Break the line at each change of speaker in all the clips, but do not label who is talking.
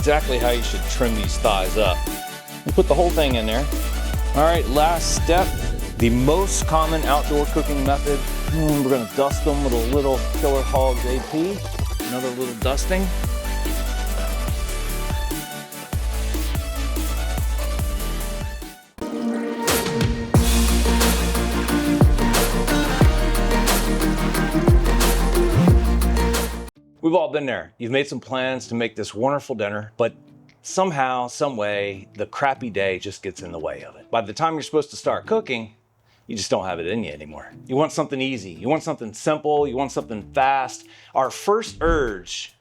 exactly how you should trim these thighs up. And put the whole thing in there. All right, last step, the most common outdoor cooking method. And we're gonna dust them with a little Killer Hogs AP. Another little dusting. We've all been there. You've made some plans to make this wonderful dinner, but somehow, some way, the crappy day just gets in the way of it. By the time you're supposed to start cooking, you just don't have it in you anymore. You want something easy. You want something simple. You want something fast. Our first urge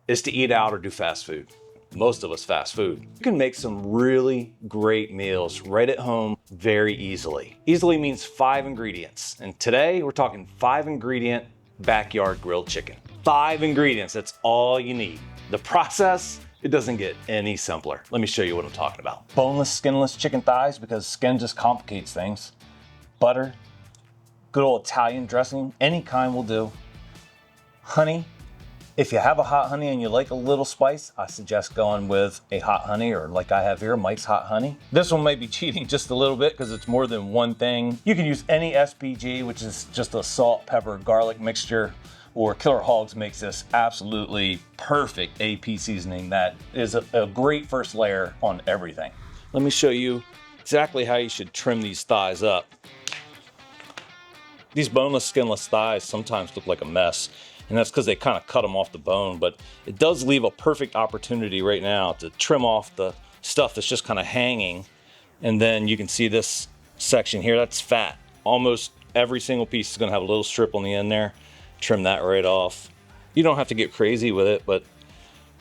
is to eat out or do fast food. Most of us fast food. You can make some really great meals right at home very easily. Easily means 5 ingredients. And today we're talking 5 ingredient backyard grilled chicken. 5 ingredients, that's all you need. The process, it doesn't get any simpler. Let me show you what I'm talking about. Boneless, skinless chicken thighs, because skin just complicates things. Butter, good old Italian dressing, any kind will do. Honey, if you have a hot honey and you like a little spice, I suggest going with a hot honey, or like I have here, Mike's Hot Honey. This one may be cheating just a little bit because it's more than one thing. You can use any SPG, which is just a salt, pepper, garlic mixture, or Killer Hogs makes this absolutely perfect AP seasoning that is a great first layer on everything. Let me show you exactly how you should trim these thighs up. These boneless, skinless thighs sometimes look like a mess, and that's because they kind of cut them off the bone, but it does leave a perfect opportunity right now to trim off the stuff that's just kind of hanging. And then you can see this section here, that's fat. Almost every single piece is gonna have a little strip on the end there. Trim that right off. You don't have to get crazy with it, but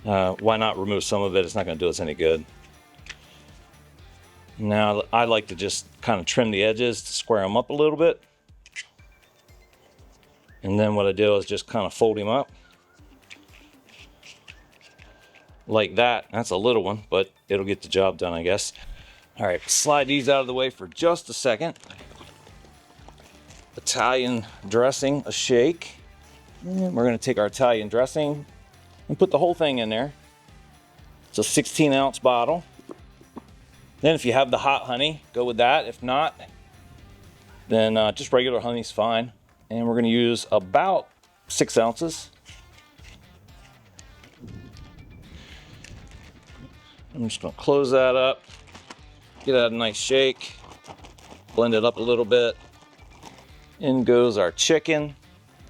why not remove some of it? It's not gonna do us any good. Now, I like to just kind of trim the edges to square them up a little bit. And then what I do is just kind of fold him up. Like that. That's a little one, but it'll get the job done, I guess. All right, slide these out of the way for just a second. Italian dressing, a shake. And we're gonna take our Italian dressing and put the whole thing in there. It's a 16-ounce bottle. Then if you have the hot honey, go with that. If not, then just regular honey's fine. And we're gonna use about 6 ounces. I'm just gonna close that up, get that a nice shake, blend it up a little bit. In goes our chicken.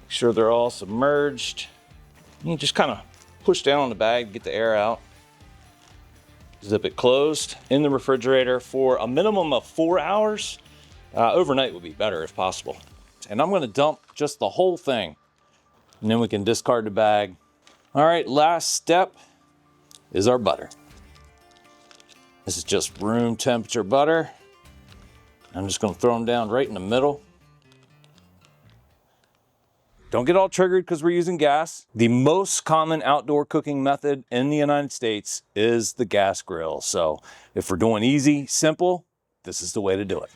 Make sure they're all submerged. You just kind of push down on the bag to get the air out. Zip it closed. In the refrigerator for a minimum of 4 hours. Overnight would be better if possible. And I'm gonna dump just the whole thing, and then we can discard the bag. All right, last step is our butter. This is just room temperature butter. I'm just gonna throw them down right in the middle. Don't get all triggered because we're using gas. The most common outdoor cooking method in the United States is the gas grill. So if we're doing easy, simple, this is the way to do it.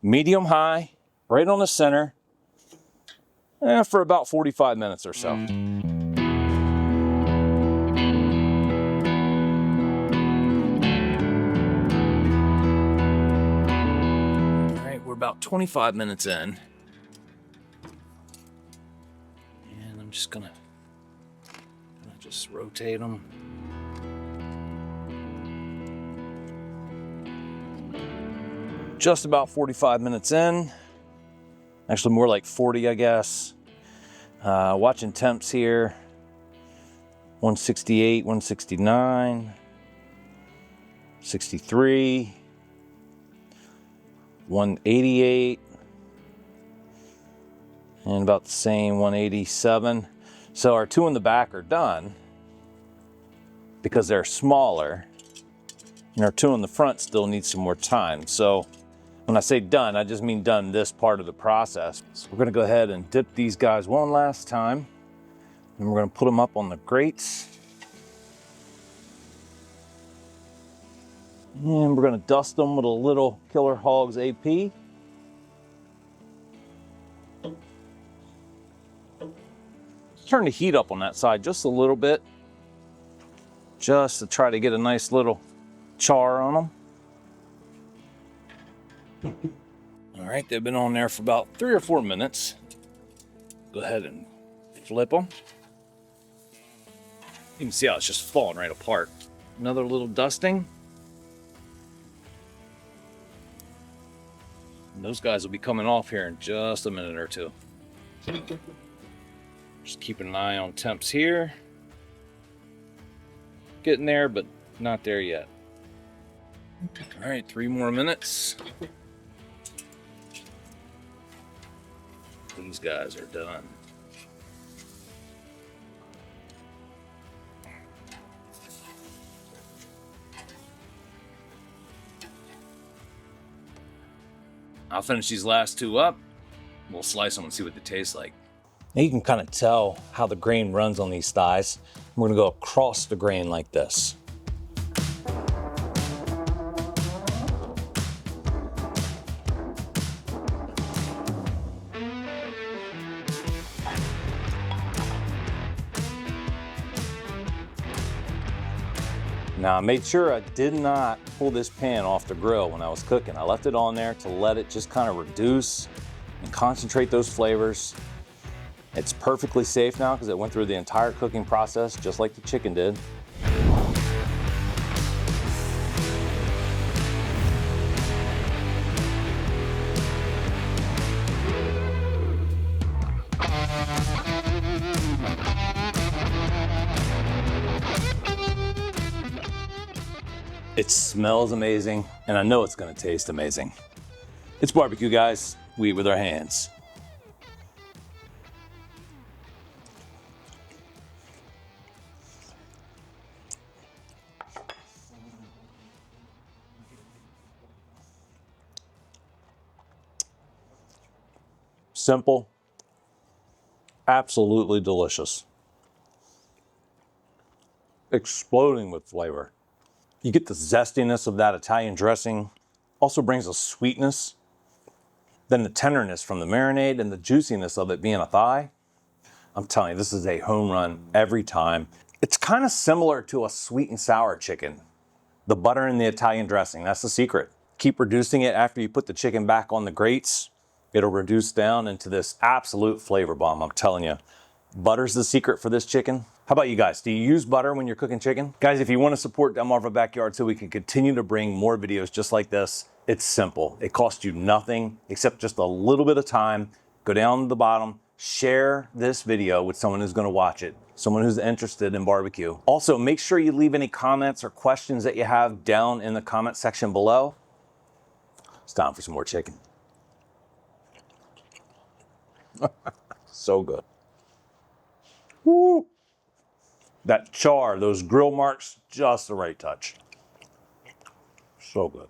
Medium high, right on the center, for about 45 minutes or so. All right, we're about 25 minutes in. And I'm just gonna just rotate them. Just about 45 minutes in. Actually more like 40, I guess. Watching temps here. 168, 169, 63, 188, and about the same, 187. So our 2 in the back are done because they're smaller, and our 2 in the front still need some more time. So when I say done, I just mean done this part of the process. So we're gonna go ahead and dip these guys one last time, and we're gonna put them up on the grates. And we're gonna dust them with a little Killer Hogs AP. Turn the heat up on that side just a little bit, just to try to get a nice little char on them. All right, they've been on there for about 3 or 4 minutes. Go ahead and flip them. You can see how it's just falling right apart. Another little dusting. And those guys will be coming off here in just a minute or two. Just keeping an eye on temps here. Getting there, but not there yet. All right, 3 more minutes. These guys are done. I'll finish these last 2 up. We'll slice them and see what they taste like. Now you can kind of tell how the grain runs on these thighs. We're gonna go across the grain like this. Now I made sure I did not pull this pan off the grill when I was cooking. I left it on there to let it just kind of reduce and concentrate those flavors. It's perfectly safe now because it went through the entire cooking process just like the chicken did. It smells amazing, and I know it's gonna taste amazing. It's barbecue, guys. We eat with our hands. Simple, absolutely delicious. Exploding with flavor. You get the zestiness of that Italian dressing, also brings a sweetness, then the tenderness from the marinade and the juiciness of it being a thigh. I'm telling you, this is a home run every time. It's kind of similar to a sweet and sour chicken. The butter and the Italian dressing, that's the secret. Keep reducing it after you put the chicken back on the grates. It'll reduce down into this absolute flavor bomb, I'm telling you. Butter's the secret for this chicken. How about you guys? Do you use butter when you're cooking chicken? Guys, if you want to support Delmarva Backyard so we can continue to bring more videos just like this, it's simple. It costs you nothing except just a little bit of time. Go down to the bottom, share this video with someone who's going to watch it, someone who's interested in barbecue. Also, make sure you leave any comments or questions that you have down in the comment section below. It's time for some more chicken. So good. Woo. That char, those grill marks, just the right touch. So good.